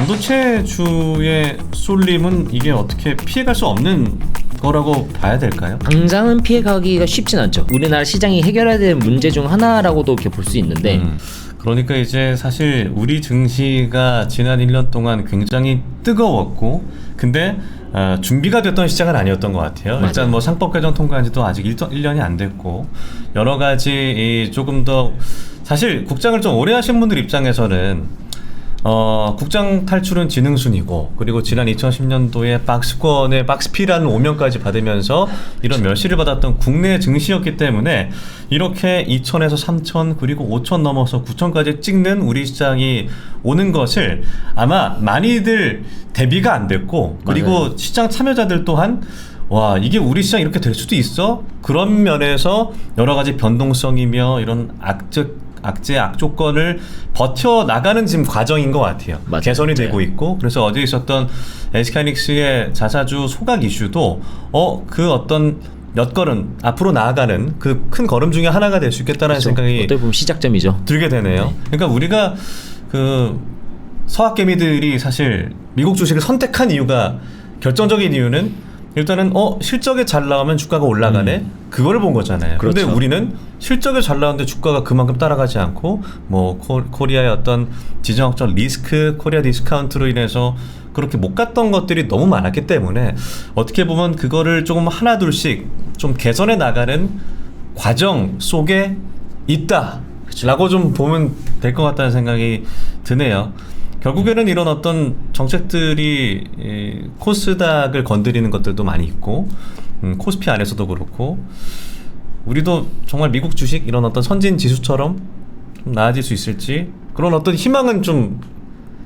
반도체주의 쏠림은 이게 어떻게 피해갈 수 없는 거라고 봐야 될까요? 당장은 피해가기가 쉽진 않죠. 우리나라 시장이 해결해야 될 문제 중 하나라고도 이렇게 볼 수 있는데 그러니까 이제 사실 우리 증시가 지난 1년 동안 굉장히 뜨거웠고 근데 준비가 됐던 시장은 아니었던 것 같아요. 맞아요. 일단 뭐 상법 개정 통과한 지도 아직 1년이 안 됐고 여러 가지 조금 더 사실 국장을 좀 오래 하신 분들 입장에서는 국장 탈출은 지능순이고 그리고 지난 2010년도에 박스권의 박스피라는 오명까지 받으면서 이런 멸시를 받았던 국내 증시였기 때문에 이렇게 2천에서 3천 그리고 5천 넘어서 9천까지 찍는 우리 시장이 오는 것을 아마 많이들 대비가 안 됐고 그리고 맞아요. 시장 참여자들 또한 와 이게 우리 시장 이렇게 될 수도 있어? 그런 면에서 여러 가지 변동성이며 이런 악재 악조건을 버텨나가는 지금 과정인 것 같아요. 맞아요. 개선이 되고 있고 그래서 어제 있었던 SK하이닉스의 자사주 소각 이슈도 그 어떤 몇 걸음 앞으로 나아가는 그 큰 걸음 중에 하나가 될 수 있겠다는 그렇죠. 생각이 어떻게 보면 시작점이죠. 들게 되네요. 네. 그러니까 우리가 그 서학개미들이 사실 미국 주식을 선택한 이유가 결정적인 이유는 일단은 실적에 잘 나오면 주가가 올라가네 그거를 본 거잖아요. 그런데 그렇죠. 우리는 실적에 잘 나오는데 주가가 그만큼 따라가지 않고 뭐 코리아의 어떤 지정학적 리스크, 코리아 디스카운트로 인해서 그렇게 못 갔던 것들이 너무 많았기 때문에 어떻게 보면 그거를 조금 하나 둘씩 좀 개선해 나가는 과정 속에 있다라고 좀 보면 될 것 같다는 생각이 드네요. 결국에는 이런 어떤 정책들이 코스닥을 건드리는 것들도 많이 있고 코스피 안에서도 그렇고 우리도 정말 미국 주식 이런 어떤 선진 지수처럼 좀 나아질 수 있을지 그런 어떤 희망은 좀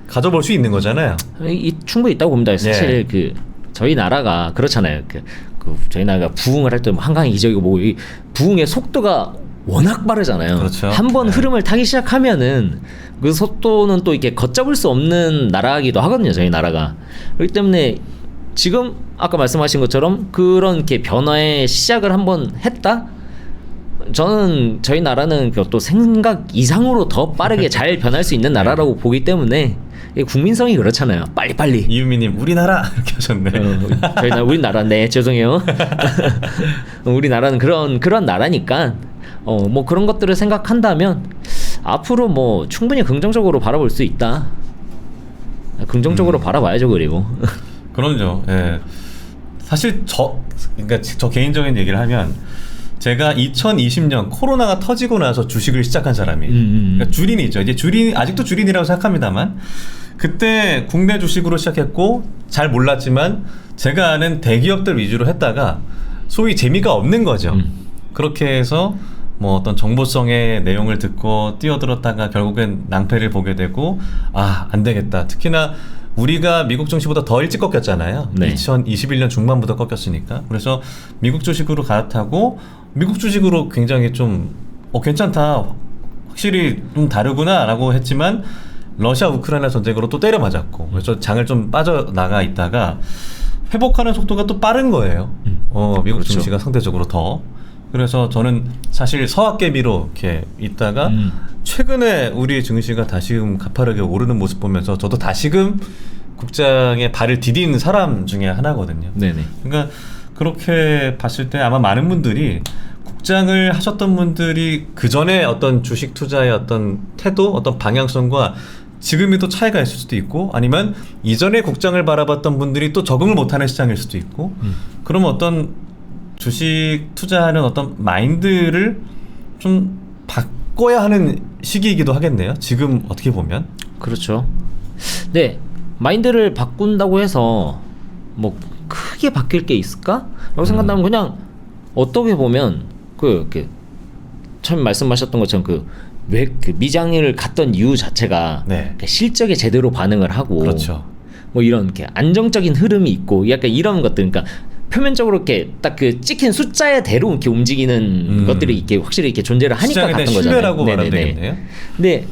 가져볼 수 있는 거잖아요. 충분히 있다고 봅니다. 사실 네. 저희 나라가 그렇잖아요. 저희 나라가 부흥을 할 때 한강의 기적이고 뭐 이 부흥의 속도가 워낙 빠르잖아요. 그렇죠. 한번 네. 흐름을 타기 시작하면은 그 속도는 또 이렇게 걷잡을 수 없는 나라이기도 하거든요. 저희 나라가. 그렇기 때문에 지금 아까 말씀하신 것처럼 그런 이렇게 변화의 시작을 한번 했다? 저는 저희 나라는 또 생각 이상으로 더 빠르게 잘 변할 수 있는 나라라고 보기 때문에 국민성이 그렇잖아요. 빨리빨리. 이유미님 우리나라 이렇게 하셨네. 저희 나라 우리나라 네 죄송해요. 우리나라는 그런 나라니까 뭐 그런 것들을 생각한다면 앞으로 뭐 충분히 긍정적으로 바라볼 수 있다. 긍정적으로 바라봐야죠. 그리고 그럼요. 예. 사실 그러니까 저 개인적인 얘기를 하면 제가 2020년 코로나가 터지고 나서 주식을 시작한 사람이에요. 그러니까 주린이죠. 이제 아직도 주린이라고 생각합니다만 그때 국내 주식으로 시작했고 잘 몰랐지만 제가 아는 대기업들 위주로 했다가 소위 재미가 없는 거죠. 그렇게 해서 뭐 어떤 정보성의 내용을 듣고 뛰어들었다가 결국엔 낭패를 보게 되고 안 되겠다. 특히나 우리가 미국 증시보다 더 일찍 꺾였잖아요. 네. 2021년 중반부터 꺾였으니까. 그래서 미국 주식으로 갈아타고 미국 주식으로 굉장히 좀 괜찮다. 확실히 좀 다르구나 라고 했지만 러시아 우크라이나 전쟁으로 또 때려 맞았고 그래서 장을 좀 빠져나가 있다가 회복하는 속도가 또 빠른 거예요. 미국 그렇죠. 증시가 상대적으로 더. 그래서 저는 사실 서학개미로 이렇게 있다가 최근에 우리 증시가 다시금 가파르게 오르는 모습 보면서 저도 다시금 국장의 발을 디딘 사람 중에 하나거든요. 네네. 그러니까 그렇게 봤을 때 아마 많은 분들이 국장을 하셨던 분들이 그 전에 어떤 주식 투자의 어떤 태도, 어떤 방향성과 지금이 또 차이가 있을 수도 있고 아니면 이전에 국장을 바라봤던 분들이 또 적응을 못하는 시장일 수도 있고 그러면 어떤 주식 투자하는 어떤 마인드를 좀 바꿔야 하는 시기이기도 하겠네요. 지금 어떻게 보면. 그렇죠. 네, 마인드를 바꾼다고 해서 뭐 크게 바뀔 게 있을까? 라고 생각하면 그냥 어떻게 보면 처음 말씀하셨던 것처럼 왜 미장을 갔던 이유 자체가 네. 실적에 제대로 반응을 하고 그렇죠. 뭐 이런 이렇게 안정적인 흐름이 있고 약간 이런 것들 그러니까 표면적으로 이렇게 딱 찍힌 숫자대로 이렇게 움직이는 것들이 이렇게 확실히 이렇게 존재를 하니까 시장에 갔던 대한 거잖아요. 신뢰라고 말하면 되겠네요. 근데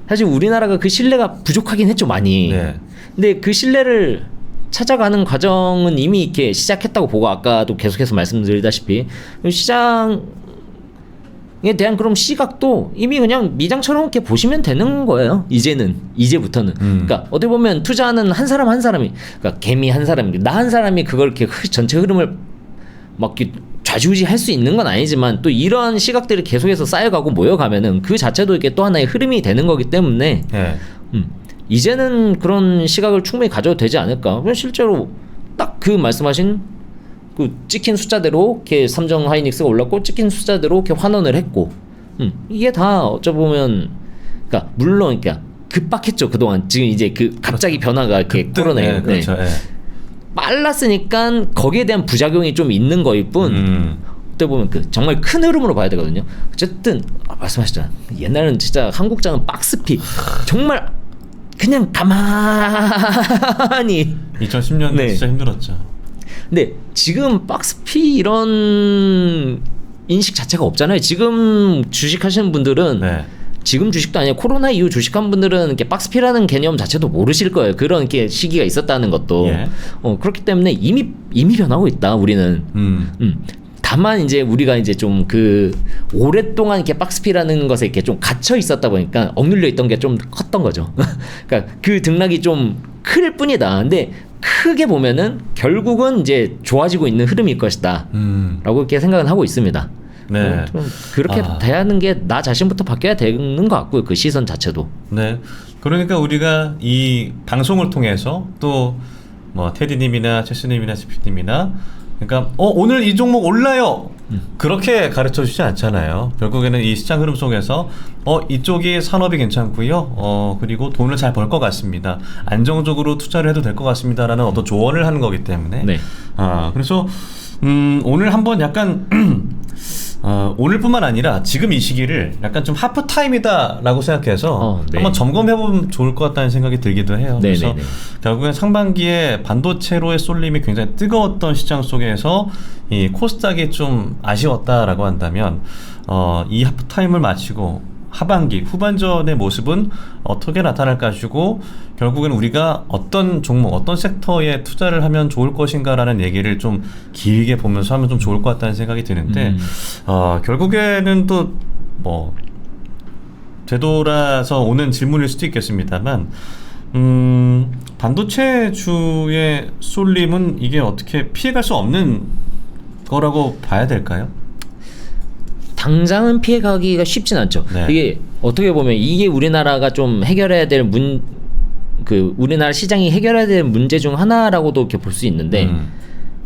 사실 우리나라가 그 신뢰가 부족하긴 했죠 많이. 네. 근데 그 신뢰를 찾아가는 과정은 이미 이렇게 시작했다고 보고 아까도 계속해서 말씀드리다시피 시장 대한 그럼 시각도 이미 그냥 미장처럼 이렇게 보시면 되는 거예요. 이제부터는. 그러니까 어떻게 보면 투자하는 한 사람 한 사람이, 그러니까 개미 한 사람이, 나 한 사람이 그걸 이렇게 전체 흐름을 막 좌지우지할 수 있는 건 아니지만 또 이러한 시각들이 계속해서 쌓여가고 모여가면은 그 자체도 이게 또 하나의 흐름이 되는 거기 때문에 네. 이제는 그런 시각을 충분히 가져도 되지 않을까. 실제로 딱 그 말씀하신 그 찍힌 숫자대로 이렇게 삼성 하이닉스가 올랐고 찍힌 숫자대로 이렇게 환원을 했고, 이게 다 어쩌보면, 그러니까 물론 그러니까 급박했죠 그동안. 지금 이제 그 갑자기 변화가 이렇게 코로나에 네, 그렇죠. 네. 빨랐으니까 거기에 대한 부작용이 좀 있는 거일 뿐. 어떻게 보면 그 정말 큰 흐름으로 봐야 되거든요. 어쨌든 말씀하셨잖아요. 옛날에는 진짜 한국장은 박스피 정말 그냥 가만히 2010년대 네. 진짜 힘들었죠. 근데 지금 박스피 이런 인식 자체가 없잖아요. 지금 주식하시는 분들은 네. 지금 주식도 아니라 코로나 이후 주식한 분들은 이렇게 박스피라는 개념 자체도 모르실 거예요. 그런 이렇게 시기가 있었다는 것도. 예. 그렇기 때문에 이미 변하고 있다. 우리는. 다만 이제 우리가 이제 좀 그 오랫동안 이렇게 박스피라는 것에 이렇게 좀 갇혀 있었다 보니까 억눌려 있던 게 좀 컸던 거죠. 그러니까 그 등락이 좀 클 뿐이다. 근데 크게 보면은 결국은 이제 좋아지고 있는 흐름일 것이다. 라고 이렇게 생각은 하고 있습니다. 네. 좀 그렇게 돼야 하는 게 나 자신부터 바뀌어야 되는 것 같고요. 그 시선 자체도. 네. 그러니까 우리가 이 방송을 통해서 또 뭐 테디님이나 체스님이나 스피님이나 그러니까 오늘 이 종목 올라요. 그렇게 가르쳐 주지 않잖아요. 결국에는 이 시장 흐름 속에서 이쪽이 산업이 괜찮고요. 그리고 돈을 잘 벌 것 같습니다. 안정적으로 투자를 해도 될 것 같습니다라는 어떤 조언을 하는 거기 때문에. 네. 그래서 오늘 한번 약간 오늘뿐만 아니라 지금 이 시기를 약간 좀 하프 타임이다라고 생각해서 네. 한번 점검해보면 좋을 것 같다는 생각이 들기도 해요. 네, 그래서 네, 네. 결국엔 상반기에 반도체로의 쏠림이 굉장히 뜨거웠던 시장 속에서 이 코스닥이 좀 아쉬웠다라고 한다면 이 하프 타임을 마치고 하반기 후반전의 모습은 어떻게 나타날까 가지고 결국엔 우리가 어떤 종목 어떤 섹터에 투자를 하면 좋을 것인가라는 얘기를 좀 길게 보면서 하면 좀 좋을 것 같다는 생각이 드는데 결국에는 또 뭐 되돌아서 오는 질문일 수도 있겠습니다만 반도체주의 쏠림은 이게 어떻게 피해갈 수 없는 거라고 봐야 될까요? 당장은 피해가기가 쉽진 않죠. 네. 이게 어떻게 보면 이게 우리나라가 좀 해결해야 될 우리나라 시장이 해결해야 될 문제 중 하나라고도 이렇게 볼 수 있는데,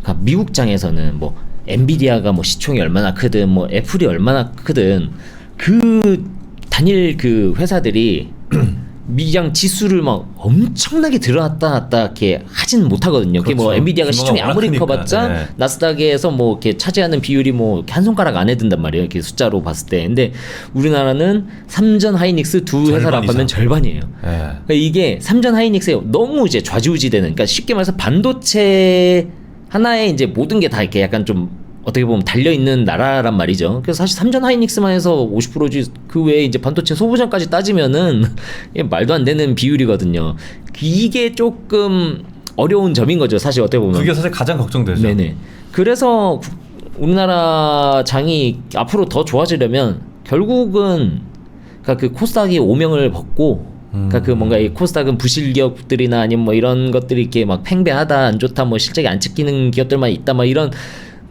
그러니까 미국장에서는 뭐 엔비디아가 뭐 시총이 얼마나 크든 뭐 애플이 얼마나 크든 그 단일 그 회사들이 미장 지수를 막 엄청나게 들어놨다 놨다 이렇게 하진 못하거든요. 그게 뭐 그렇죠. 엔비디아가 시총이 아무리 크니까. 커봤자 네. 나스닥에서 뭐 이렇게 차지하는 비율이 뭐 한 손가락 안에 든단 말이에요. 이렇게 숫자로 봤을 때. 근데 우리나라는 삼전 하이닉스 두 회사를 합하면 절반이에요. 네. 그러니까 이게 삼전 하이닉스에 너무 이제 좌지우지되는, 그러니까 쉽게 말해서 반도체 하나에 이제 모든 게 다 이렇게 약간 좀 어떻게 보면 달려있는 나라란 말이죠. 그래서 사실 삼전 하이닉스만 해서 50%지 그 외에 이제 반도체 소부장까지 따지면은 말도 안 되는 비율이거든요. 이게 조금 어려운 점인 거죠. 사실 어떻게 보면. 그게 사실 가장 걱정되죠. 네네. 그래서 우리나라 장이 앞으로 더 좋아지려면 결국은 그러니까 그 코스닥이 오명을 벗고 그러니까 그 뭔가 이 코스닥은 부실 기업들이나 아니면 뭐 이런 것들이 이렇게 막 팽배하다 안 좋다 뭐 실적이 안 찍히는 기업들만 있다 뭐 이런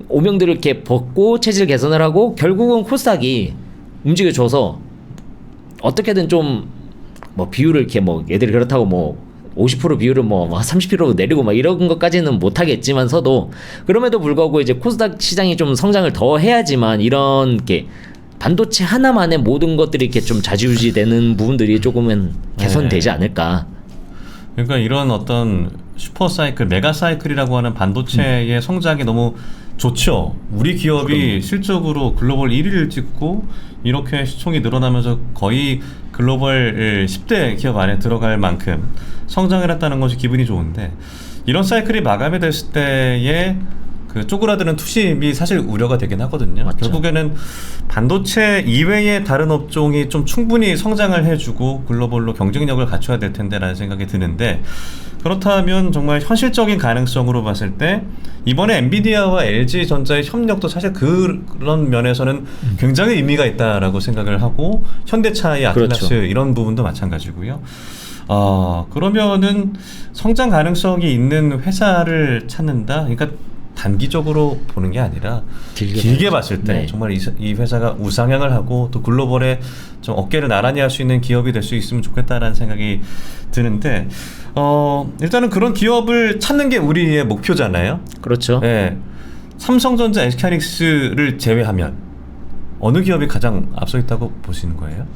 오명들을 이렇게 벗고 체질 개선을 하고 결국은 코스닥이 움직여줘서 어떻게든 좀 뭐 비율을 이렇게 뭐 얘들이 그렇다고 뭐 50% 비율을 뭐 30% 내리고 막 이런 것까지는 못하겠지만서도 그럼에도 불구하고 이제 코스닥 시장이 좀 성장을 더 해야지만 이런 게 반도체 하나만의 모든 것들이 이렇게 좀 좌지우지되는 부분들이 조금은 개선되지 않을까. 그러니까 이런 어떤 슈퍼 사이클, 메가 사이클이라고 하는 반도체의 성장이 너무 좋죠. 우리 기업이 실적으로 글로벌 1위를 찍고 이렇게 시총이 늘어나면서 거의 글로벌 10대 기업 안에 들어갈 만큼 성장을 했다는 것이 기분이 좋은데 이런 사이클이 마감이 됐을 때의 그 쪼그라드는 투심이 사실 우려가 되긴 하거든요. 맞죠. 결국에는 반도체 이외의 다른 업종이 좀 충분히 성장을 해주고 글로벌로 경쟁력을 갖춰야 될 텐데라는 생각이 드는데 그렇다면 정말 현실적인 가능성으로 봤을 때 이번에 엔비디아와 LG전자의 협력도 사실 그런 면에서는 굉장히 의미가 있다라고 생각을 하고 현대차의 아틀라스 그렇죠. 이런 부분도 마찬가지고요. 그러면은 성장 가능성이 있는 회사를 찾는다. 그러니까 단기적으로 보는 게 아니라 길게 봤을 때 네. 정말 이 회사가 우상향을 하고 또 글로벌에 좀 어깨를 나란히 할 수 있는 기업이 될 수 있으면 좋겠다라는 생각이 드는데 일단은 그런 기업을 찾는 게 우리의 목표잖아요. 그렇죠. 네. 삼성전자, SK하이닉스를 제외하면 어느 기업이 가장 앞서 있다고 보시는 거예요?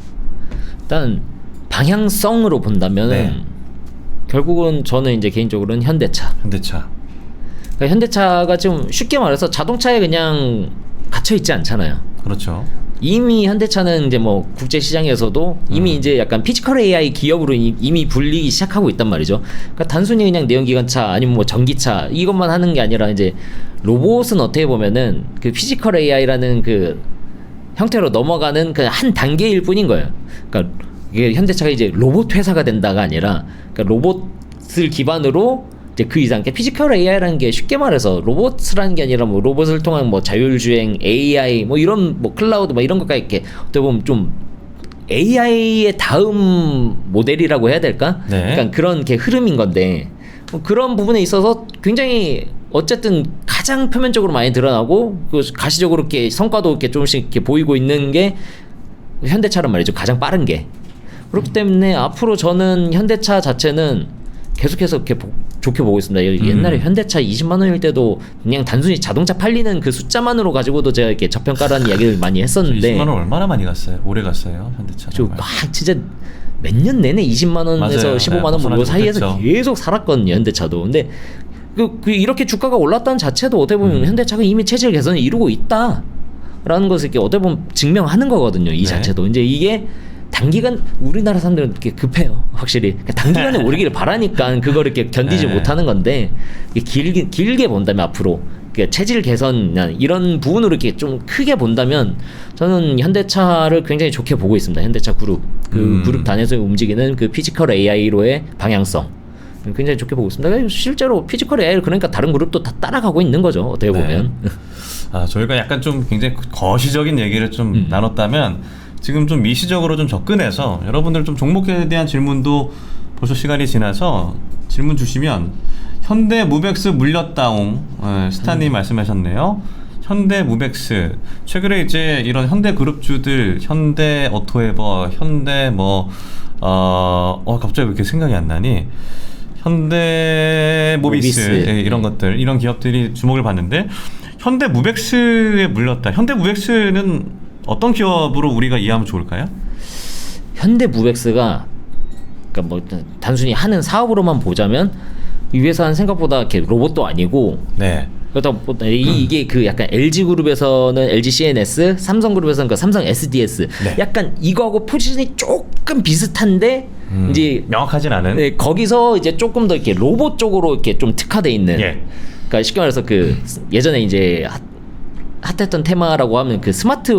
일단 방향성으로 본다면은 네. 결국은 저는 이제 개인적으로는 현대차. 현대차. 그러니까 현대차가 지금 쉽게 말해서 자동차에 그냥 갇혀 있지 않잖아요. 그렇죠. 이미 현대차는 이제 뭐 국제 시장에서도 이미 이제 약간 피지컬 AI 기업으로 이미 불리기 시작하고 있단 말이죠. 그러니까 단순히 그냥 내연기관차 아니면 뭐 전기차 이것만 하는 게 아니라 이제 로봇은 어떻게 보면은 그 피지컬 AI라는 그 형태로 넘어가는 그 한 단계일 뿐인 거예요. 그러니까 이게 현대차가 이제 로봇 회사가 된다가 아니라 그러니까 로봇을 기반으로 이제 그 이상, 그러니까 피지컬 AI라는 게 쉽게 말해서 로봇이라는 게 아니라 뭐 로봇을 통한 뭐 자율주행, AI 뭐 이런 뭐 클라우드 뭐 이런 것까지 이렇게 어떻게 보면 좀 AI의 다음 모델이라고 해야 될까? 네. 그러니까 그런 게 흐름인 건데 뭐 그런 부분에 있어서 굉장히 어쨌든 가장 표면적으로 많이 드러나고 그 가시적으로 이렇게 성과도 이렇게 조금씩 이렇게 보이고 있는 게 현대차란 말이죠. 가장 빠른 게. 그렇기 때문에 앞으로 저는 현대차 자체는 계속해서 이렇게 좋게 보고 있습니다. 옛날에 현대차 20만 원일 때도 그냥 단순히 자동차 팔리는 그 숫자만으로 가지고도 제가 이렇게 저평가라는 이야기를 많이 했었는데 20만 원 얼마나 많이 갔어요? 오래 갔어요, 현대차. 막 진짜 몇 년 내내 20만 원에서 맞아요. 15만 원 뭐 벗어나지 요 사이에서 못했죠. 계속 살았거든요, 현대차도. 근데 그 이렇게 주가가 올랐다는 자체도 어떻게 보면 현대차가 이미 체질 개선을 이루고 있다라는 것을 이렇게 어떻게 보면 증명하는 거거든요, 이 네. 자체도. 이제 이게 단기간 우리나라 사람들은 이렇게 급해요, 확실히. 그러니까 단기간에 오르기를 바라니까 그걸 이렇게 견디지 네. 못하는 건데 이게 길게 본다면 앞으로 그러니까 체질 개선 이런 부분으로 이렇게 좀 크게 본다면 저는 현대차를 굉장히 좋게 보고 있습니다. 현대차 그룹 그 그룹 단에서 움직이는 그 피지컬 AI로의 방향성 굉장히 좋게 보고 있습니다. 실제로 피지컬 AI를 그러니까 다른 그룹도 다 따라가고 있는 거죠, 어떻게 보면. 저희가 약간 좀 굉장히 거시적인 얘기를 좀 나눴다면 지금 좀 미시적으로 좀 접근해서 여러분들 좀 종목에 대한 질문도 벌써 시간이 지나서 질문 주시면 현대무벡스 물렸다옹 스타님 말씀하셨네요. 현대무벡스 최근에 이제 이런 현대그룹주들 현대오토에버 현대 갑자기 왜 이렇게 생각이 안 나니 현대모비스 예, 이런 것들 이런 기업들이 주목을 받는데 현대무벡스에 물렸다. 현대무벡스는 어떤 기업으로 우리가 이해하면 좋을까요? 현대무벡스가 그러니까 뭐 단순히 하는 사업으로만 보자면 이 회사는 생각보다 이렇게 로봇도 아니고 네. 그렇다 보다 이게 그 약간 LG 그룹에서는 LG CNS, 삼성 그룹에서는 그 삼성 SDS 네. 약간 이거하고 포지션이 조금 비슷한데 이제 명확하진 않은. 네, 거기서 이제 조금 더 이렇게 로봇 쪽으로 이렇게 좀 특화돼 있는. 예. 그러니까 쉽게 말해서 그 예전에 이제 핫했던 테마라고 하면 그 스마트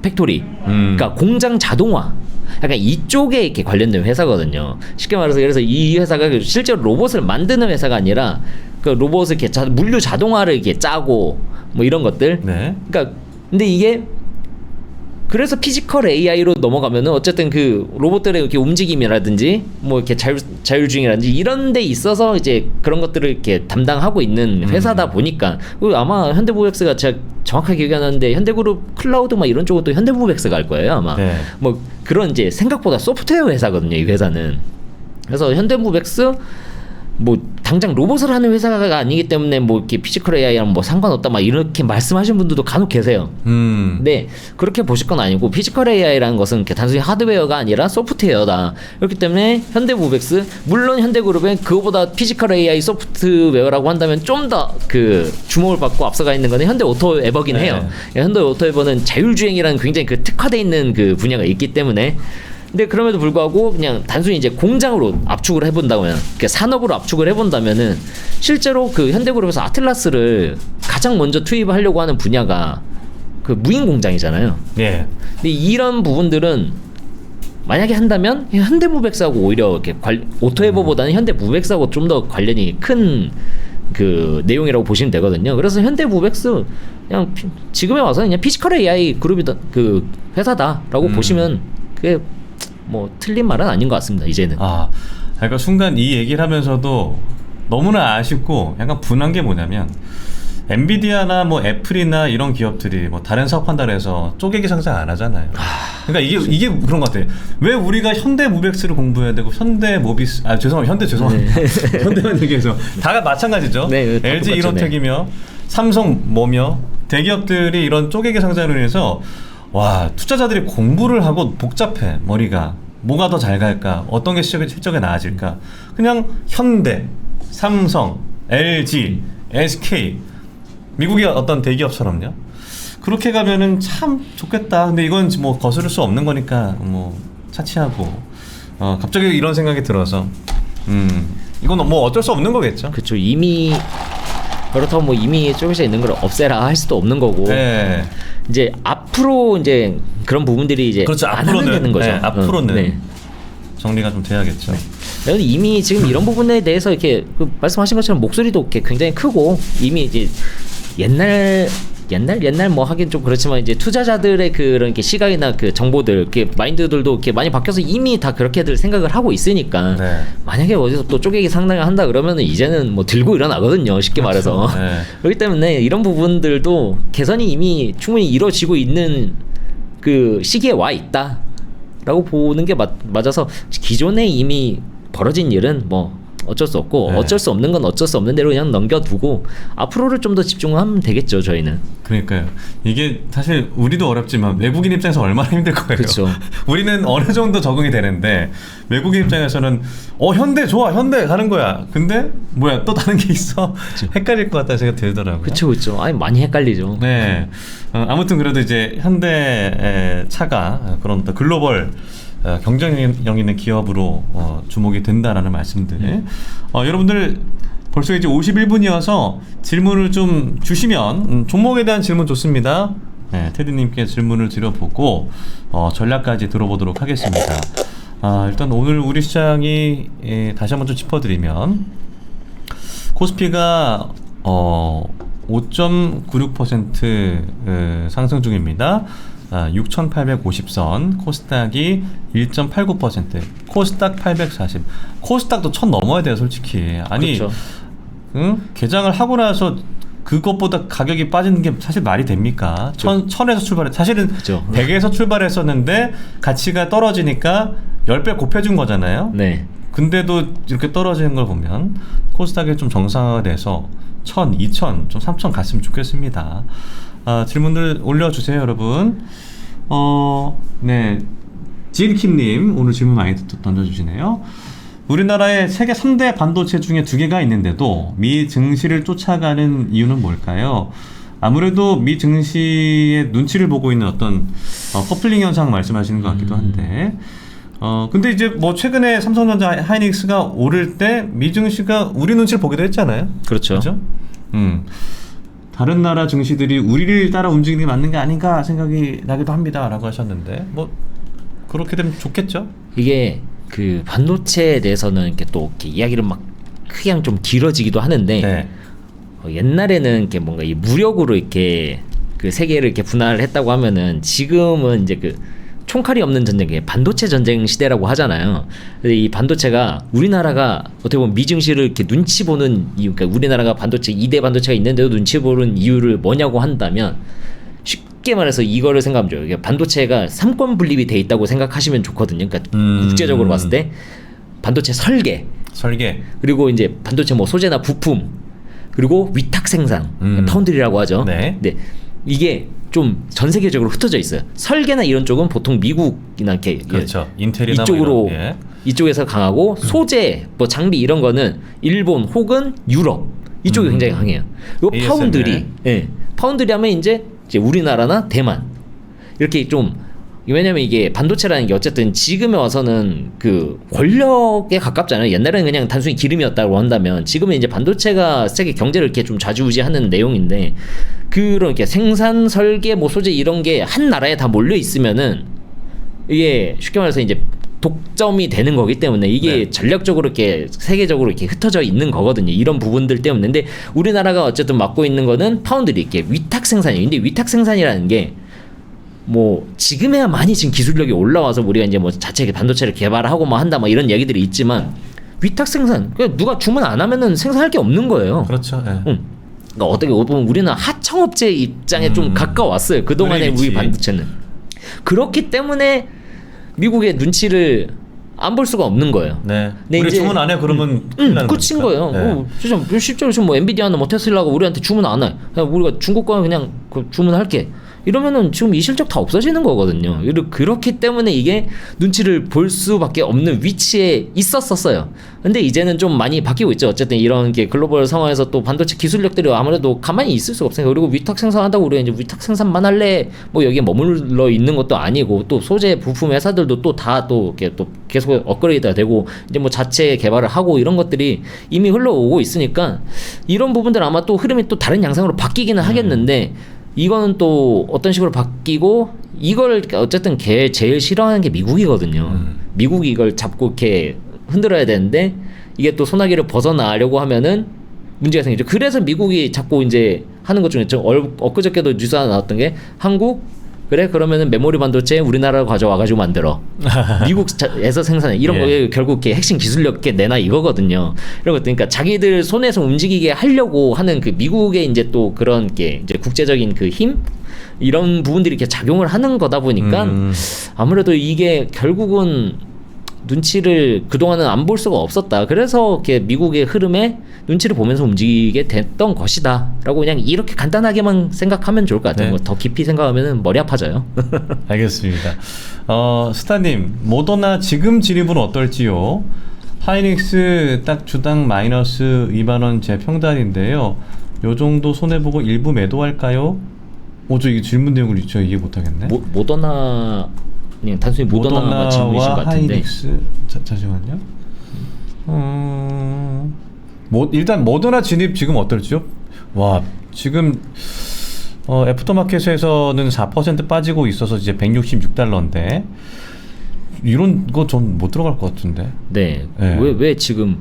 팩토리, 그러니까 공장 자동화. 약간 이쪽에 이렇게 관련된 회사거든요. 쉽게 말해서 그래서 이 회사가 실제로 로봇을 만드는 회사가 아니라 그 로봇을 이렇게 물류 자동화를 이렇게 짜고 뭐 이런 것들. 네. 그러니까 근데 이게 그래서 피지컬 AI로 넘어가면은 어쨌든 그 로봇들의 이렇게 움직임이라든지 뭐 이렇게 자율주행이라든지 이런 데 있어서 이제 그런 것들을 이렇게 담당하고 있는 회사다 보니까 아마 현대무벡스가 제가 정확하게 기억이 안 나는데 현대그룹 클라우드 막 이런 쪽은 또 현대무벡스가 할 거예요 아마. 네. 뭐 그런 이제 생각보다 소프트웨어 회사거든요 이 회사는. 그래서 현대무벡스 뭐 당장 로봇을 하는 회사가 아니기 때문에 뭐 이렇게 피지컬 AI랑 뭐 상관없다 막 이렇게 말씀하시는 분들도 간혹 계세요. 근데 그렇게 보실 건 아니고 피지컬 AI라는 것은 이렇게 단순히 하드웨어가 아니라 소프트웨어다. 그렇기 때문에 현대무벡스 물론 현대그룹은 그거보다 피지컬 AI 소프트웨어라고 한다면 좀 더 그 주목을 받고 앞서가 있는 거는 현대오토에버긴 네. 해요. 현대오토에버는 자율주행이라는 굉장히 그 특화돼 있는 그 분야가 있기 때문에. 근데 그럼에도 불구하고 그냥 단순히 이제 공장으로 압축을 해본다면, 그러니까 산업으로 압축을 해본다면은 실제로 그 현대그룹에서 아틀라스를 가장 먼저 투입하려고 하는 분야가 그 무인 공장이잖아요. 예. 근데 이런 부분들은 만약에 한다면 현대무백스하고 오히려 이렇게 오토에버보다는 현대무백스하고 좀 더 관련이 큰 그 내용이라고 보시면 되거든요. 그래서 현대무백스 그냥 지금에 와서 그냥 피지컬 AI 그룹이다 그 회사다라고 보시면 그게 뭐 틀린 말은 아닌 것 같습니다. 이제는. 아, 그러니까 순간 이 얘기를 하면서도 너무나 아쉽고 약간 분한 게 뭐냐면 엔비디아나 뭐 애플이나 이런 기업들이 뭐 다른 사업 판단해서 쪼개기 상장 안 하잖아요. 그러니까 이게 그런 것 같아. 왜 우리가 현대무백스를 공부해야 되고 현대모비스 죄송합니다. 현대만 얘기해서 다 마찬가지죠. 네, 다 LG 똑같죠. 이노텍이며 삼성 뭐며 대기업들이 이런 쪼개기 상장으로 인해서 와 투자자들이 공부를 하고 복잡해 머리가 뭐가 더 잘 갈까 어떤 게 실적에 나아질까 그냥 현대, 삼성, LG, SK 미국의 어떤 대기업처럼요. 그렇게 가면은 참 좋겠다. 근데 이건 뭐 거스를 수 없는 거니까 뭐 차치하고 갑자기 이런 생각이 들어서 이건 뭐 어쩔 수 없는 거겠죠. 그렇죠. 이미 그렇다고 뭐 이미 쪼개져 있는 걸 없애라 할 수도 없는 거고. 네. 이제 앞으로 이제 그런 부분들이 이제 그렇죠. 안 하면 되는 거죠. 네, 앞으로는 네. 정리가 좀 돼야겠죠. 네. 이미 지금 이런 부분에 대해서 이렇게 그 말씀하신 것처럼 목소리도 이렇게 굉장히 크고 이미 이제 옛날 뭐 하긴 좀 그렇지만 이제 투자자들의 그런 게 시각이나 그 정보들 이렇게 마인드들도 이렇게 많이 바뀌어서 이미 다 그렇게들 생각을 하고 있으니까 네. 만약에 어디서 또 쪼개기 상당을 한다 그러면은 이제는 뭐 들고 일어나거든요. 쉽게 그렇죠. 말해서. 네. 그렇기 때문에 이런 부분들도 개선이 이미 충분히 이루어지고 있는 그 시기에 와 있다라고 보는 게 맞아서 기존에 이미 벌어진 일은 뭐 어쩔 수 없고 네. 어쩔 수 없는 건 어쩔 수 없는 대로 그냥 넘겨두고 앞으로를 좀 더 집중하면 되겠죠. 저희는. 그러니까요. 이게 사실 우리도 어렵지만 외국인 입장에서 얼마나 힘들 거예요. 그쵸. 우리는 어느 정도 적응이 되는데 외국인 입장에서는 현대 좋아 현대 가는 거야. 근데 뭐야 또 다른 게 있어. 헷갈릴 것 같다는 생각이 들더라고요. 그렇죠. 아니 많이 헷갈리죠. 네. 아무튼 그래도 이제 현대 차가 그런 또 글로벌 경쟁력 있는 기업으로 주목이 된다라는 말씀들. 여러분들 벌써 이제 51분이어서 질문을 좀 주시면 종목에 대한 질문 좋습니다. 네, 테디님께 질문을 드려보고 전략까지 들어보도록 하겠습니다. 일단 오늘 우리 시장이 다시 한번 좀 짚어드리면 코스피가 5.96% 상승 중입니다. 6,850선, 코스닥이 1.89%, 코스닥 840. 코스닥도 1,000 넘어야 돼요, 솔직히. 아니, 그렇죠. 개장을 하고 나서 그것보다 가격이 빠지는 게 사실 말이 됩니까? 1,000에서 출발해. 사실은 그렇죠. 100에서 출발했었는데 가치가 떨어지니까 10배 곱해준 거잖아요. 네. 근데도 이렇게 떨어지는 걸 보면 코스닥이 좀 정상화가 돼서 1,000, 2,000, 좀 3,000 갔으면 좋겠습니다. 질문들 올려주세요, 여러분. 네. 지은킴님, 오늘 질문 많이 던져주시네요. 우리나라의 세계 3대 반도체 중에 2개가 있는데도 미 증시를 쫓아가는 이유는 뭘까요? 아무래도 미 증시의 눈치를 보고 있는 어떤 커플링 현상 말씀하시는 것 같기도 한데, 근데 이제 뭐 최근에 삼성전자 하이닉스가 오를 때 미 증시가 우리 눈치를 보기도 했잖아요. 그렇죠. 그렇죠? 다른 나라 증시들이 우리를 따라 움직이는 게 맞는 게 아닌가 생각이 나기도 합니다라고 하셨는데 뭐 그렇게 되면 좋겠죠? 이게 그 반도체에 대해서는 이렇게 또 이렇게 이야기를 막 크게 하면 좀 길어지기도 하는데 네. 옛날에는 이렇게 뭔가 이 무력으로 이렇게 그 세계를 이렇게 분할을 했다고 하면은 지금은 이제 그 총칼이 없는 전쟁, 반도체 전쟁 시대라고 하잖아요. 근데 이 반도체가 우리나라가 어떻게 보면 미증시를 이렇게 눈치 보는 이유, 그러니까 우리나라가 반도체 2대 반도체가 있는데도 눈치 보는 이유를 뭐냐고 한다면 쉽게 말해서 이거를 생각하면 돼요. 이게 반도체가 3권 분립이 돼 있다고 생각하시면 좋거든요. 그러니까 국제적으로 봤을 때 반도체 설계, 그리고 이제 반도체 뭐 소재나 부품, 그리고 위탁 생산, 파운드리라고 하죠. 네. 네. 이게 좀 전 세계적으로 흩어져 있어요. 설계나 이런 쪽은 보통 미국이나 이렇게 그렇죠. 인텔이나 이쪽으로 뭐 이런, 이쪽에서 강하고 소재, 뭐 장비 이런 거는 일본 혹은 유럽 이쪽이 굉장히 강해요. 그리고 ASML. 파운드리, 파운드리 하면 이제 우리나라나 대만 이렇게 좀 왜냐면 이게 반도체라는 게 어쨌든 지금에 와서는 그 권력에 가깝잖아요. 옛날에는 그냥 단순히 기름이었다고 한다면 지금은 이제 반도체가 세계 경제를 이렇게 좀 좌지우지하는 내용인데 그런 게 생산, 설계, 뭐 소재 이런 게 한 나라에 다 몰려 있으면은 이게 쉽게 말해서 이제 독점이 되는 거기 때문에 이게 네. 전략적으로 이렇게 세계적으로 이렇게 흩어져 있는 거거든요. 이런 부분들 때문에. 근데 우리나라가 어쨌든 맡고 있는 거는 파운드리 이렇게 위탁 생산이에요. 근데 위탁 생산이라는 게 뭐 지금에야 많이 지금 기술력이 올라와서 우리가 이제 뭐 자체 반도체를 개발하고 뭐 한다 뭐 이런 얘기들이 있지만 위탁 생산 그러니까 누가 주문 안 하면은 생산할 게 없는 거예요. 그렇죠. 예. 그러니까 어떻게 보면 우리는 하청업체 입장에 좀 가까웠어요. 그동안의 그래, 우리 반도체는. 그렇기 때문에 미국의 눈치를 안 볼 수가 없는 거예요. 네. 근데 우리 이제- 주문 안 해 그러면 큰일 나는 끝인 거니까. 거예요. 네. 진짜 실제로 지금 뭐 엔비디아나 뭐 테슬라가 우리한테 주문 안 해. 그냥 우리가 중국 거 그냥 주문할게. 이러면은 지금 이 실적 다 없어지는 거거든요. 그렇기 때문에 이게 눈치를 볼 수밖에 없는 위치에 있었었어요. 근데 이제는 좀 많이 바뀌고 있죠. 어쨌든 이런 게 글로벌 상황에서 또 반도체 기술력들이 아무래도 가만히 있을 수가 없으니까. 그리고 위탁 생산한다고 우리가 이제 위탁 생산만 할래 뭐 여기에 머물러 있는 것도 아니고 또 소재 부품 회사들도 또 다 또 이렇게 또 계속 업그레이드가 되고 이제 뭐 자체 개발을 하고 이런 것들이 이미 흘러오고 있으니까 이런 부분들 아마 또 흐름이 또 다른 양상으로 바뀌기는 하겠는데 이거는 또 어떤 식으로 바뀌고 이걸 어쨌든 걔 제일 싫어하는 게 미국이거든요. 미국이 이걸 잡고 이렇게 흔들어야 되는데 이게 또 소나기를 벗어나려고 하면은 문제가 생기죠. 그래서 미국이 자꾸 이제 하는 것 중에 좀 엊그저께도 뉴스 하나 나왔던 게 한국 그래 그러면은 메모리 반도체 우리나라로 가져와가지고 만들어 미국에서 생산해 이런 예. 거에 결국 이렇게 핵심 기술력 있게 내나 이거거든요. 이런 것 그러니까 자기들 손에서 움직이게 하려고 하는 그 미국의 이제 또 그런 게 이제 국제적인 그 힘 이런 부분들이 이렇게 작용을 하는 거다 보니까 아무래도 이게 결국은 눈치를 그동안은 안 볼 수가 없었다. 그래서 이렇게 미국의 흐름에 눈치를 보면서 움직이게 됐던 것이다. 라고 그냥 이렇게 간단하게만 생각하면 좋을 것 같아요. 네. 뭐더 깊이 생각하면 머리 아파져요. 알겠습니다. 스타님, 모더나 지금 진입은 어떨지요? 하이닉스 딱 주당 마이너스 2만 원 제 평단인데요. 요 정도 손해보고 일부 매도할까요? 저 이게 질문 내용을 저 이해 못하겠네. 모더나 그냥 단순히 모더나만 질문이신 것 같은데. 하이닉스 잠시만요. 일단 모더나 진입 지금 어떨지요? 와 지금 애프터마켓에서는 4% 빠지고 있어서 이제 166달러인데 이런 거 전 못 들어갈 것 같은데. 네. 네. 왜 지금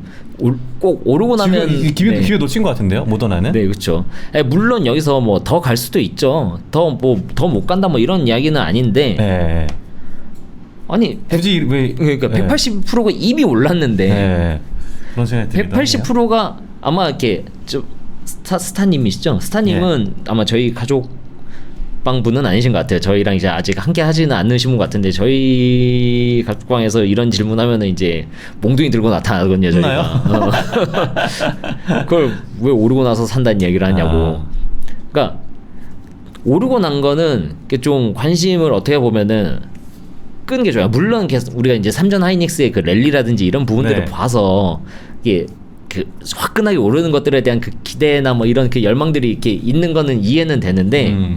꼭 오르고 나면 지금 네. 기회 놓친 것 같은데요, 모더나는? 네, 그렇죠. 물론 여기서 뭐 더 갈 수도 있죠. 더 못 간다 뭐 이런 이야기는 아닌데. 네. 아니 굳이 왜? 그러니까 네. 180%가 이미 올랐는데 네. 그런 생각이 들기도 하네요. 180%가 아마 이렇게 스타님이시죠? 스타님은 아마 저희 가족 방분은 아니신 것 같아요. 저희랑 이제 아직 함께 하지는 않으신 분 같은데 저희 가족방에서 이런 질문하면은 이제 몽둥이 들고 나타나거든요. 저희가. 그걸 왜 오르고 나서 산다는 얘기를 하냐고. 그러니까 오르고 난 거는 이렇게 좀 관심을 어떻게 보면은 끄는 게 좋아요. 물론 계속 우리가 이제 삼전 하이닉스의 그 랠리라든지 이런 부분들을 네. 봐서 이게 그 화끈하게 오르는 것들에 대한 그 기대나 뭐 이런 그 열망들이 이렇게 있는 거는 이해는 되는데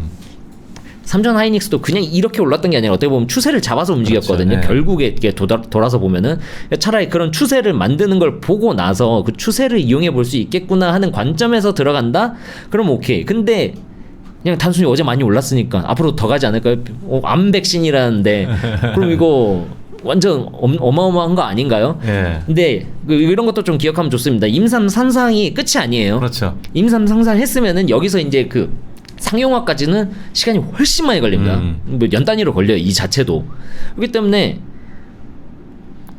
삼전 하이닉스도 그냥 이렇게 올랐던 게 아니라 어떻게 보면 추세를 잡아서 움직였거든요. 그렇죠. 네. 결국에 이렇게 돌아서 보면은 차라리 그런 추세를 만드는 걸 보고 나서 그 추세를 이용해 볼 수 있겠구나 하는 관점에서 들어간다. 그럼 오케이. 근데 그냥 단순히 어제 많이 올랐으니까 앞으로 더 가지 않을까요? 암 백신이라는데 그럼 이거 완전 어마어마한 거 아닌가요? 예. 근데 이런 것도 좀 기억하면 좋습니다. 임삼 상상이 끝이 아니에요. 그렇죠. 임삼 상상했으면은 여기서 이제 그 상용화까지는 시간이 훨씬 많이 걸립니다. 뭐 연 단위로 걸려요. 이 자체도. 그렇기 때문에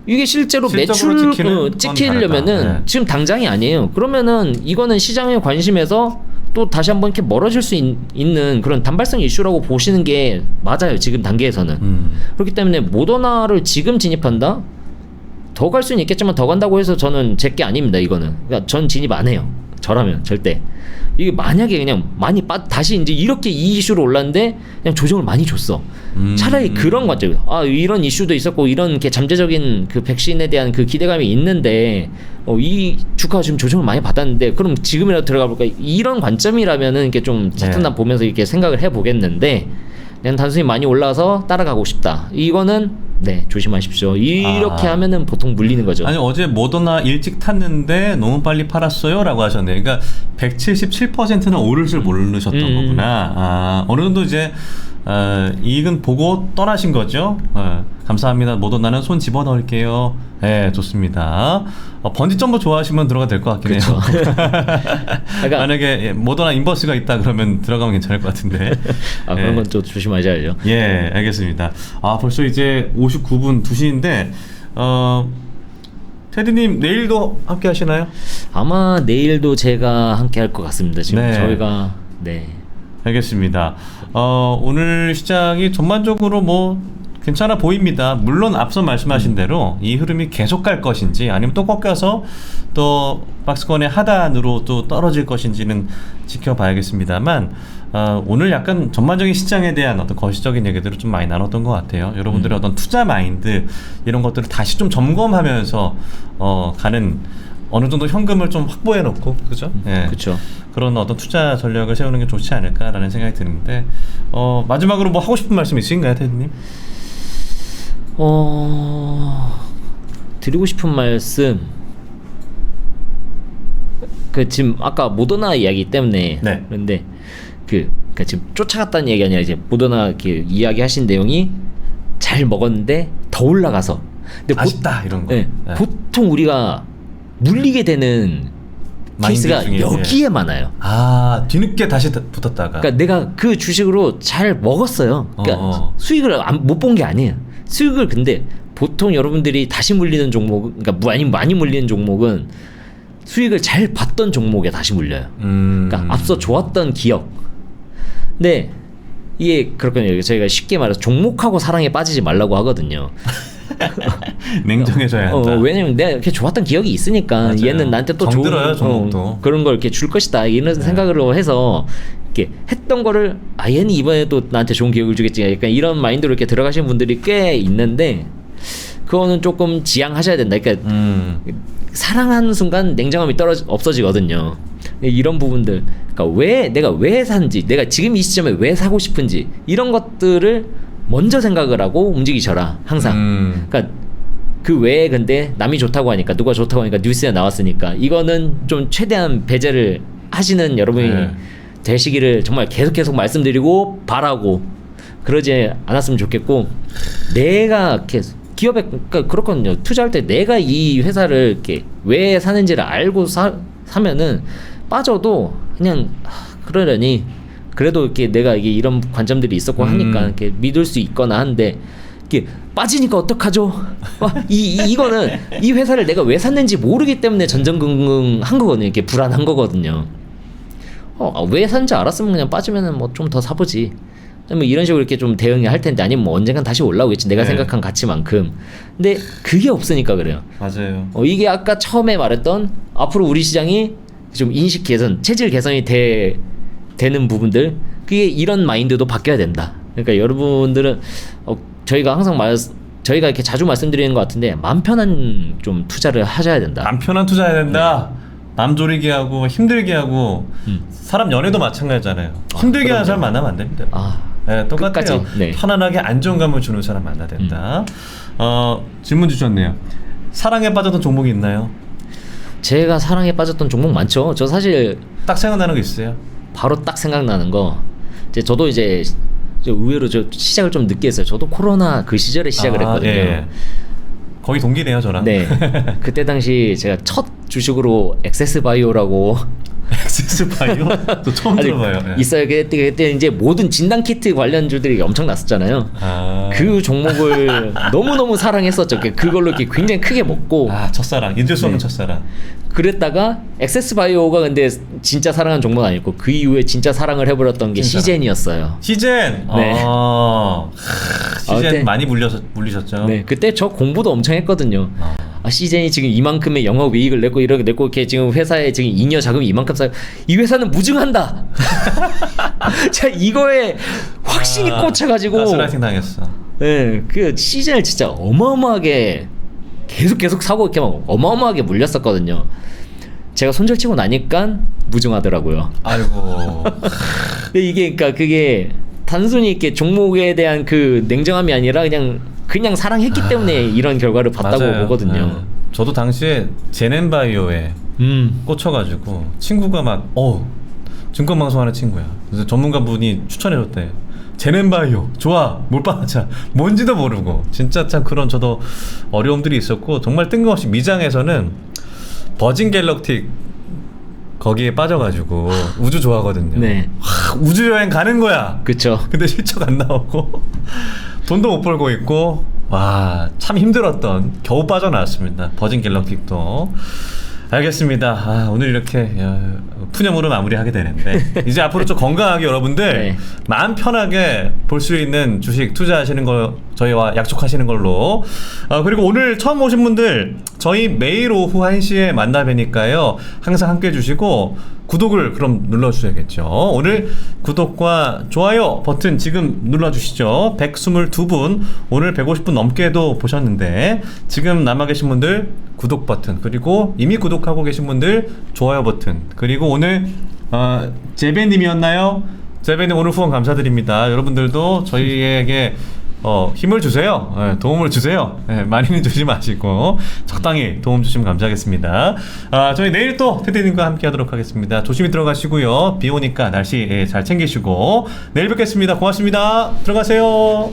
이게 실제로 실적으로 매출 찍히는 건 찍히려면은 다르다. 네. 지금 당장이 아니에요. 그러면은 이거는 시장의 관심에서 또 다시 한번 이렇게 멀어질 수 있는 그런 단발성 이슈라고 보시는 게 맞아요. 지금 단계에서는. 그렇기 때문에 모더나를 지금 진입한다? 더 갈 수는 있겠지만 더 간다고 해서 저는 제 게 아닙니다. 이거는. 그러니까 전 진입 안 해요. 저라면 절대. 이게 만약에 그냥 많이 다시 이제 이렇게 이 이슈로 올랐는데 그냥 조정을 많이 줬어. 차라리 그런 관점. 이런 이슈도 있었고 이런 이렇게 잠재적인 그 백신에 대한 그 기대감이 있는데 이 주가가 지금 조정을 많이 받았는데 그럼 지금이라도 들어가 볼까? 이런 관점이라면은 이렇게 좀 차트나 보면서 이렇게 생각을 해 보겠는데 그냥 단순히 많이 올라서 따라가고 싶다. 이거는 네, 조심하십시오. 이렇게 하면은 보통 물리는 거죠. 아니 어제 모더나 일찍 탔는데 너무 빨리 팔았어요라고 하셨네요. 그러니까 177%는 오를 줄 모르셨던 거구나. 어느 정도 이제 이익은 보고 떠나신 거죠. 감사합니다. 모더나는 손 집어 넣을게요. 네, 좋습니다. 번지 점프 좋아하시면 들어가 될 것 같긴 해요. 그러니까 만약에 모더나 인버스가 있다 그러면 들어가면 괜찮을 것 같은데. 그런 건 좀 조심하셔야죠. 예, 알겠습니다. 벌써 이제 59분 2시인데 테디님 내일도 함께 하시나요? 아마 내일도 제가 함께 할 것 같습니다. 지금 네. 저희가 네. 알겠습니다. 오늘 시장이 전반적으로 뭐 괜찮아 보입니다. 물론 앞서 말씀하신 대로 이 흐름이 계속 갈 것인지 아니면 또 꺾여서 또 박스권의 하단으로 또 떨어질 것인지는 지켜봐야겠습니다만 오늘 약간 전반적인 시장에 대한 어떤 거시적인 얘기들을 좀 많이 나눴던 것 같아요. 여러분들의 어떤 투자 마인드 이런 것들을 다시 좀 점검하면서 가는 어느 정도 현금을 좀 확보해 놓고 그죠? 예. 그렇죠. 그런 어떤 투자 전략을 세우는 게 좋지 않을까라는 생각이 드는데 마지막으로 뭐 하고 싶은 말씀 있으신가요, 테드님? 드리고 싶은 말씀 지금 아까 모더나 이야기 때문에 네. 그런데 그러니까 지금 쫓아갔다는 얘기 아니라 이제 모더나 이렇게 이야기하신 내용이 잘 먹었는데 더 올라가서 근데 아쉽다 이런 거. 네, 네. 보통 우리가 물리게 되는 케이스가 중에, 여기에 많아요. 뒤늦게 다시 붙었다가. 그러니까 내가 그 주식으로 잘 먹었어요. 그러니까 수익을 못 본 게 아니에요. 수익을 근데 보통 여러분들이 다시 물리는 종목, 그러니까 많이 물리는 종목은 수익을 잘 봤던 종목에 다시 물려요. 그러니까 앞서 좋았던 기업. 근데 이게 그렇거든요. 저희가 쉽게 말해서 종목하고 사랑에 빠지지 말라고 하거든요. 냉정해져야 한다. 왜냐면 내가 이렇게 좋았던 기억이 있으니까 맞아요. 얘는 나한테 또 정들어요, 종목도. 그런 걸 이렇게 줄 것이다 이런 생각으로 해서 이렇게 했던 거를 얘는 이번에도 나한테 좋은 기억을 주겠지 약간 이런 마인드로 이렇게 들어가시는 분들이 꽤 있는데 그거는 조금 지양하셔야 된다. 그러니까 사랑하는 순간 냉정함이 없어지거든요. 이런 부분들, 그러니까 내가 왜 산지, 내가 지금 이 시점에 왜 사고 싶은지 이런 것들을 먼저 생각을 하고 움직이셔라 항상. 그러니까 그 외에 근데 남이 좋다고 하니까 누가 좋다고 하니까 뉴스에 나왔으니까 이거는 좀 최대한 배제를 하시는 여러분이 되시기를 정말 계속 말씀드리고 바라고 그러지 않았으면 좋겠고 내가 이렇게 기업에 그러니까 그렇거든요. 투자할 때 내가 이 회사를 이렇게 왜 사는지를 알고 사면은 빠져도 그냥 그러려니 그래도 이렇게 내가 이게 이런 관점들이 있었고 하니까 이렇게 믿을 수 있거나 한데 이렇게 빠지니까 어떡하죠? 이거는 이 회사를 내가 왜 샀는지 모르기 때문에 전전긍긍한 거거든요. 이렇게 불안한 거거든요. 왜 샀는지 알았으면 그냥 빠지면은 뭐 좀 더 사보지. 뭐 이런 식으로 이렇게 좀 대응이 할 텐데 아니면 뭐 언젠간 다시 올라오겠지. 내가 생각한 가치만큼. 근데 그게 없으니까 그래요. 맞아요. 이게 아까 처음에 말했던 앞으로 우리 시장이 좀 인식 개선, 체질 개선이 되는 부분들 그게 이런 마인드도 바뀌어야 된다. 그러니까 여러분들은 저희가 항상 저희가 이렇게 자주 말씀드리는 것 같은데 마음 편한 좀 투자를 하셔야 된다. 남 편한 투자해야 된다. 남 졸이게 하고 힘들게 하고 사람 연애도 마찬가지잖아요. 힘들게 하는 사람 만나면 안 됩니다. 네, 똑같아요. 네. 편안하게 안정감을 주는 사람 만나야 된다. 질문 주셨네요. 사랑에 빠졌던 종목이 있나요? 제가 사랑에 빠졌던 종목 많죠. 저 사실 딱 생각나는 거 있어요? 바로 딱 생각나는 거 저도 이제 의외로 시작을 좀 늦게 했어요. 저도 코로나 그 시절에 시작을 했거든요. 예. 거의 동기네요 저랑. 네. 그때 당시 제가 첫 주식으로 액세스바이오라고 액세스바이오? 또 처음 들어봐요. 있어요. 그때 이제 모든 진단 키트 관련주들이 엄청 났었잖아요. 그 종목을 너무 사랑했었죠. 그걸로 이렇게 굉장히 크게 먹고. 첫사랑. 잊을 수 없는 첫사랑. 그랬다가 액세스바이오가 근데 진짜 사랑한 종목은 아니고 그 이후에 진짜 사랑을 해버렸던 게 시젠이었어요. 시젠. 네. 시젠 많이 물리셨죠. 네. 그때 저 공부도 엄청 했거든요. 시젠이 지금 이만큼의 영업이익을 냈고 이렇게 지금 회사에 지금 잉여 자금이 이만큼 쌓여 이 회사는 무증한다. 제가 이거에 확신이 꽂혀가지고 가스라이팅 당했어. 네, 그 시즌을 진짜 어마어마하게 계속 사고 이렇게 막 어마어마하게 물렸었거든요. 제가 손절치고 나니까 무증하더라고요. 아이고. 근데 이게 그러니까 그게 단순히 이렇게 종목에 대한 그 냉정함이 아니라 그냥 그냥 사랑했기 때문에 이런 결과를 봤다고 맞아요. 보거든요. 네. 저도 당시에 제넨바이오에 꽂혀가지고 친구가 막 증권방송하는 친구야. 그래서 전문가분이 추천해줬대. 제넨바이오 좋아 몰빵하자. 뭔지도 모르고 진짜 참 그런 저도 어려움들이 있었고 정말 뜬금없이 미장에서는 버진 갤럭틱 거기에 빠져가지고 우주 좋아하거든요. 네. 우주 여행 가는 거야. 그쵸. 근데 실적 안 나오고 돈도 못 벌고 있고 와 참 힘들었던 겨우 빠져나왔습니다. 버진 갤럭틱도. 알겠습니다. 오늘 이렇게 푸념으로 마무리하게 되는데 이제 앞으로 좀 건강하게 여러분들 네. 마음 편하게 볼 수 있는 주식 투자하시는 거 저희와 약속하시는 걸로. 그리고 오늘 처음 오신 분들 저희 매일 오후 1시에 만나 뵈니까요 항상 함께 해주시고 구독을 그럼 눌러주셔야겠죠. 오늘 구독과 좋아요 버튼 지금 눌러주시죠. 122분 오늘 150분 넘게도 보셨는데 지금 남아 계신 분들 구독 버튼, 그리고 이미 구독하고 계신 분들 좋아요 버튼, 그리고 오늘 제베님이었나요? 제베님 오늘 후원 감사드립니다. 여러분들도 저희에게 힘을 주세요. 도움을 주세요. 많이는 주지 마시고 적당히 도움 주시면 감사하겠습니다. 저희 내일 또 테디님과 함께 하도록 하겠습니다. 조심히 들어가시고요. 비 오니까 날씨 잘 챙기시고 내일 뵙겠습니다. 고맙습니다. 들어가세요.